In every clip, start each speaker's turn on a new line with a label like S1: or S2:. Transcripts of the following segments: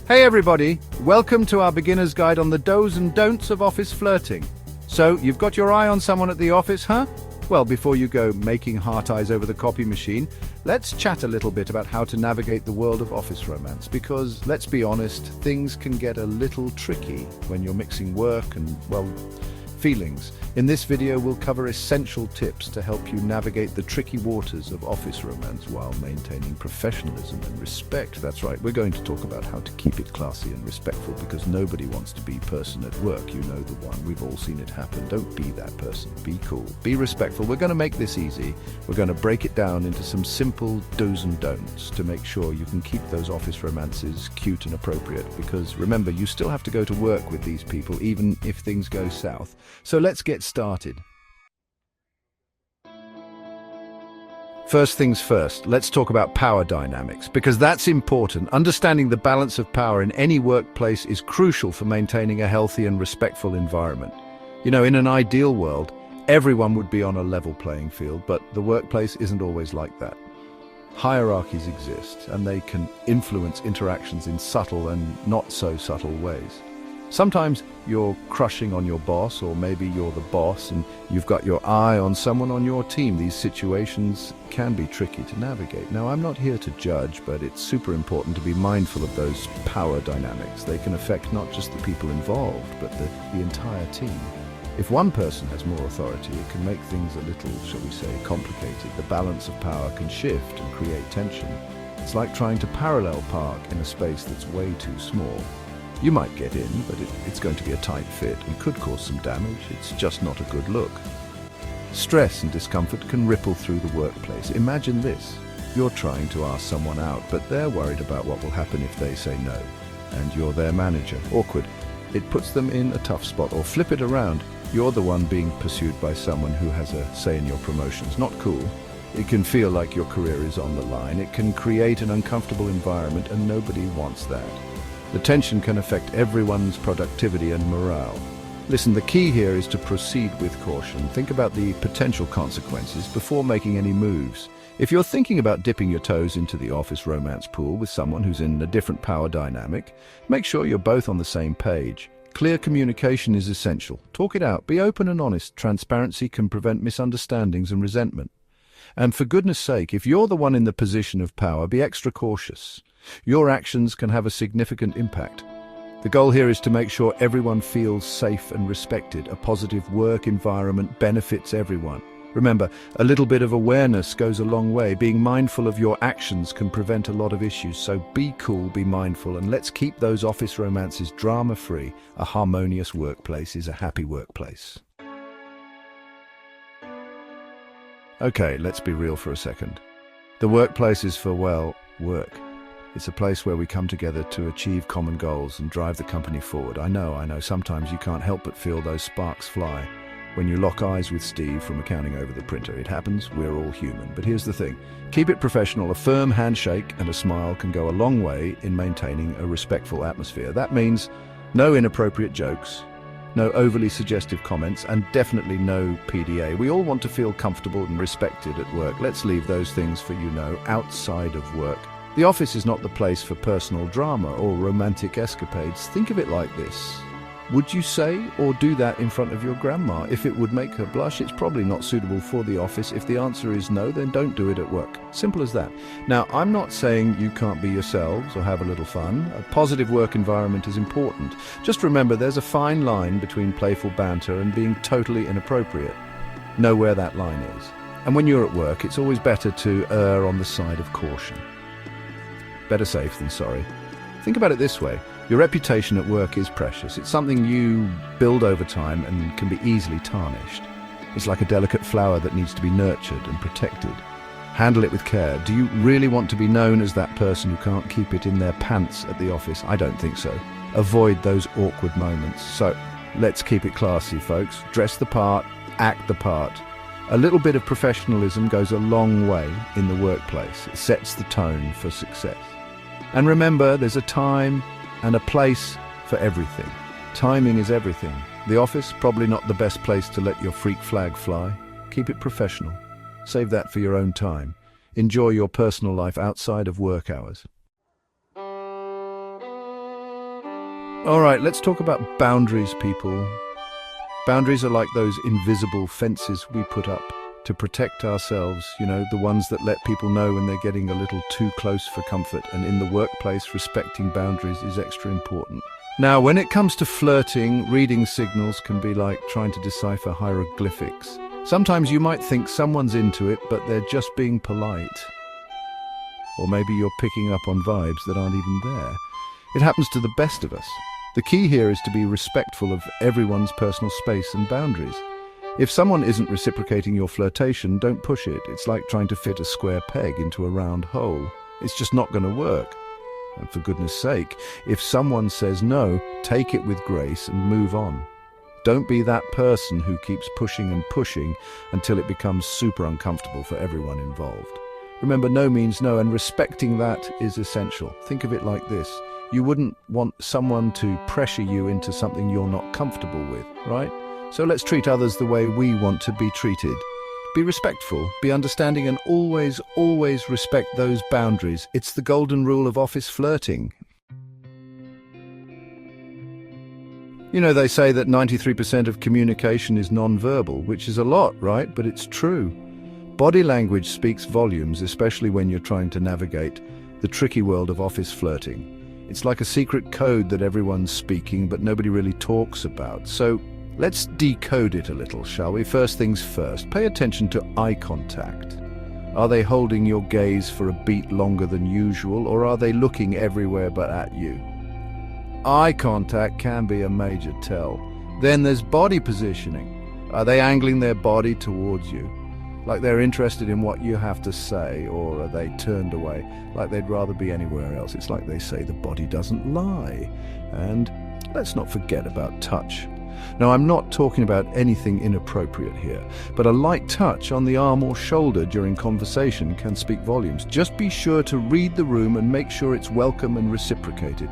S1: Hey everybody, welcome to our beginner's guide on the do's and don'ts of office flirting. So, you've got your eye on someone at the office, huh? Well, before you go making heart eyes over the copy machine, let's chat a little bit about how to navigate the world of office romance, because let's be honest, things can get a little tricky when you're mixing work and, well, feelings. In this video, we'll cover essential tips to help you navigate the tricky waters of office romance while maintaining professionalism and respect. That's right, we're going to talk about how to keep it classy and respectful, because nobody wants to be person at work. You know the one. We've all seen it happen. Don't be that person. Be cool. Be respectful. We're going to make this easy. We're going to break it down into some simple do's and don'ts to make sure you can keep those office romances cute and appropriate, because remember, you still have to go to work with these people even if things go south. So let's get started. First things first, let's talk about power dynamics, because that's important. Understanding the balance of power in any workplace is crucial for maintaining a healthy and respectful environment. You know, in an ideal world, everyone would be on a level playing field, but the workplace isn't always like that. Hierarchies exist, and they can influence interactions in subtle and not so subtle ways. Sometimes you're crushing on your boss, or maybe you're the boss and you've got your eye on someone on your team. These situations can be tricky to navigate. Now, I'm not here to judge, but it's super important to be mindful of those power dynamics. They can affect not just the people involved, but the entire team. If one person has more authority, it can make things a little, shall we say, complicated. The balance of power can shift and create tension. It's like trying to parallel park in a space that's way too small. You might get in, but it's going to be a tight fit and could cause some damage. It's just not a good look. Stress and discomfort can ripple through the workplace. Imagine this. You're trying to ask someone out, but they're worried about what will happen if they say no. And you're their manager. Awkward. It puts them in a tough spot. Or flip it around. You're the one being pursued by someone who has a say in your promotions. Not cool. It can feel like your career is on the line. It can create an uncomfortable environment, and nobody wants that. The tension can affect everyone's productivity and morale. Listen, the key here is to proceed with caution. Think about the potential consequences before making any moves. If you're thinking about dipping your toes into the office romance pool with someone who's in a different power dynamic, make sure you're both on the same page. Clear communication is essential. Talk it out. Be open and honest. Transparency can prevent misunderstandings and resentment. And for goodness sake, if you're the one in the position of power, be extra cautious. Your actions can have a significant impact. The goal here is to make sure everyone feels safe and respected. A positive work environment benefits everyone. Remember, a little bit of awareness goes a long way. Being mindful of your actions can prevent a lot of issues. So be cool, be mindful, and let's keep those office romances drama-free. A harmonious workplace is a happy workplace. Okay, let's be real for a second. The workplace is for, well, work. It's a place where we come together to achieve common goals and drive the company forward. I know, sometimes you can't help but feel those sparks fly when you lock eyes with Steve from accounting over the printer. It happens, we're all human. But here's the thing, keep it professional. A firm handshake and a smile can go a long way in maintaining a respectful atmosphere. That means no inappropriate jokes, no overly suggestive comments, and definitely no PDA. We all want to feel comfortable and respected at work. Let's leave those things for, outside of work. The office is not the place for personal drama or romantic escapades. Think of it like this. Would you say or do that in front of your grandma? If it would make her blush, it's probably not suitable for the office. If the answer is no, then don't do it at work. Simple as that. Now, I'm not saying you can't be yourselves or have a little fun. A positive work environment is important. Just remember, there's a fine line between playful banter and being totally inappropriate. Know where that line is. And when you're at work, it's always better to err on the side of caution. Better safe than sorry. Think about it this way. Your reputation at work is precious. It's something you build over time and can be easily tarnished. It's like a delicate flower that needs to be nurtured and protected. Handle it with care. Do you really want to be known as that person who can't keep it in their pants at the office? I don't think so. Avoid those awkward moments. So let's keep it classy, folks. Dress the part, act the part. A little bit of professionalism goes a long way in the workplace. It sets the tone for success. And remember, there's a time and a place for everything. Timing is everything. The office, probably not the best place to let your freak flag fly. Keep it professional. Save that for your own time. Enjoy your personal life outside of work hours. All right, let's talk about boundaries, people. Boundaries are like those invisible fences we put up to protect ourselves, the ones that let people know when they're getting a little too close for comfort. And in the workplace, respecting boundaries is extra important. Now, when it comes to flirting, reading signals can be like trying to decipher hieroglyphics. Sometimes you might think someone's into it, but they're just being polite. Or maybe you're picking up on vibes that aren't even there. It happens to the best of us. The key here is to be respectful of everyone's personal space and boundaries. If someone isn't reciprocating your flirtation, don't push it. It's like trying to fit a square peg into a round hole. It's just not going to work. And for goodness sake, if someone says no, take it with grace and move on. Don't be that person who keeps pushing and pushing until it becomes super uncomfortable for everyone involved. Remember, no means no, and respecting that is essential. Think of it like this. You wouldn't want someone to pressure you into something you're not comfortable with, right? So let's treat others the way we want to be treated. Be respectful, be understanding, and always, always respect those boundaries. It's the golden rule of office flirting. They say that 93% of communication is non-verbal, which is a lot, right? But it's true. Body language speaks volumes, especially when you're trying to navigate the tricky world of office flirting. It's like a secret code that everyone's speaking, but nobody really talks about. So let's decode it a little, shall we? First things first, pay attention to eye contact. Are they holding your gaze for a beat longer than usual, or are they looking everywhere but at you? Eye contact can be a major tell. Then there's body positioning. Are they angling their body towards you, like they're interested in what you have to say, or are they turned away, like they'd rather be anywhere else? It's like they say, the body doesn't lie. And let's not forget about touch. Now, I'm not talking about anything inappropriate here, but a light touch on the arm or shoulder during conversation can speak volumes. Just be sure to read the room and make sure it's welcome and reciprocated.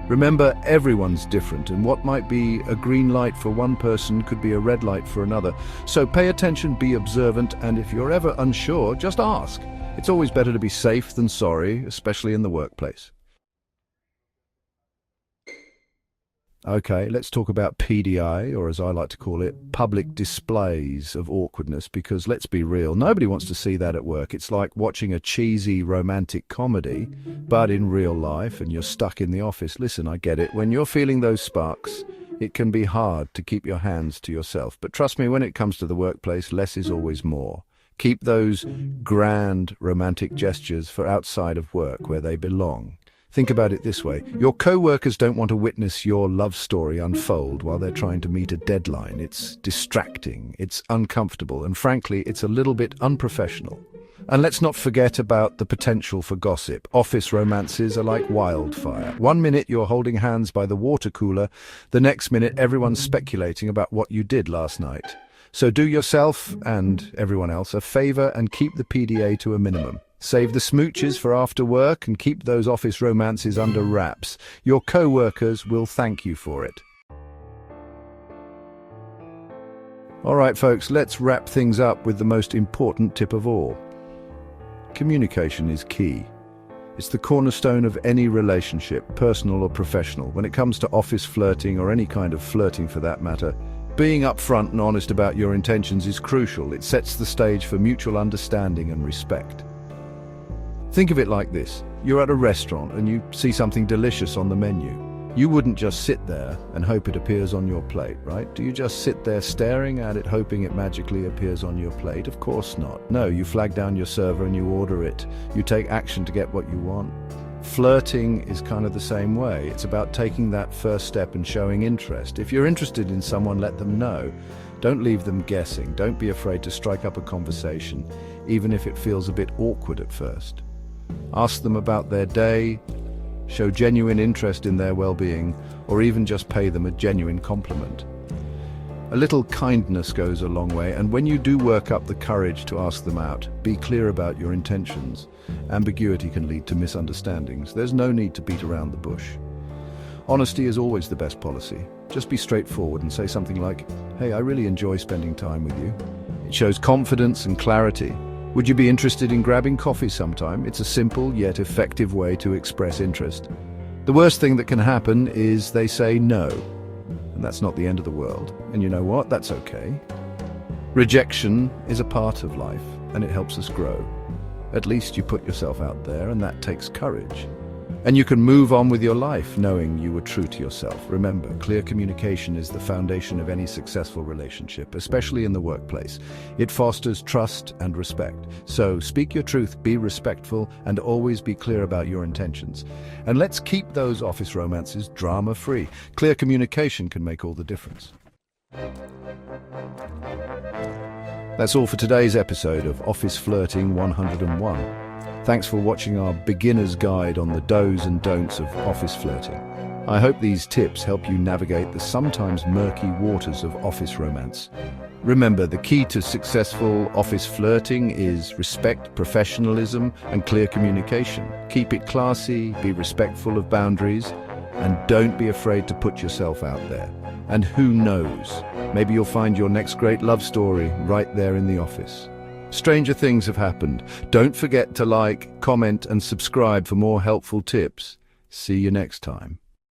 S1: Remember, everyone's different, and what might be a green light for one person could be a red light for another. So pay attention, be observant, and if you're ever unsure, just ask. It's always better to be safe than sorry, especially in the workplace. Okay, let's talk about PDI, or as I like to call it, public displays of awkwardness, because let's be real, nobody wants to see that at work. It's like watching a cheesy romantic comedy, but in real life, and you're stuck in the office. Listen, I get it. When you're feeling those sparks, it can be hard to keep your hands to yourself. But trust me, when it comes to the workplace, less is always more. Keep those grand romantic gestures for outside of work, where they belong. Think about it this way. Your co-workers don't want to witness your love story unfold while they're trying to meet a deadline. It's distracting, it's uncomfortable, and frankly, it's a little bit unprofessional. And let's not forget about the potential for gossip. Office romances are like wildfire. One minute you're holding hands by the water cooler, the next minute everyone's speculating about what you did last night. So do yourself and everyone else a favor and keep the PDA to a minimum. Save the smooches for after work and keep those office romances under wraps. Your co-workers will thank you for it. All right, folks, let's wrap things up with the most important tip of all. Communication is key. It's the cornerstone of any relationship, personal or professional. When it comes to office flirting, or any kind of flirting for that matter, being upfront and honest about your intentions is crucial. It sets the stage for mutual understanding and respect. Think of it like this. You're at a restaurant and you see something delicious on the menu. You wouldn't just sit there and hope it appears on your plate, right? Do you just sit there staring at it, hoping it magically appears on your plate? Of course not. No, you flag down your server and you order it. You take action to get what you want. Flirting is kind of the same way. It's about taking that first step and showing interest. If you're interested in someone, let them know. Don't leave them guessing. Don't be afraid to strike up a conversation, even if it feels a bit awkward at first. Ask them about their day, show genuine interest in their well-being, or even just pay them a genuine compliment. A little kindness goes a long way, and when you do work up the courage to ask them out, be clear about your intentions. Ambiguity can lead to misunderstandings. There's no need to beat around the bush. Honesty is always the best policy. Just be straightforward and say something like, "Hey, I really enjoy spending time with you." It shows confidence and clarity. Would you be interested in grabbing coffee sometime? It's a simple yet effective way to express interest. The worst thing that can happen is they say no. And that's not the end of the world. And you know what? That's okay. Rejection is a part of life, and it helps us grow. At least you put yourself out there, and that takes courage. And you can move on with your life knowing you were true to yourself. Remember, clear communication is the foundation of any successful relationship, especially in the workplace. It fosters trust and respect. So speak your truth, be respectful, and always be clear about your intentions. And let's keep those office romances drama-free. Clear communication can make all the difference. That's all for today's episode of Office Flirting 101. Thanks for watching our beginner's guide on the do's and don'ts of office flirting. I hope these tips help you navigate the sometimes murky waters of office romance. Remember, the key to successful office flirting is respect, professionalism, and clear communication. Keep it classy, be respectful of boundaries, and don't be afraid to put yourself out there. And who knows, maybe you'll find your next great love story right there in the office. Stranger things have happened. Don't forget to like, comment, and subscribe for more helpful tips. See you next time.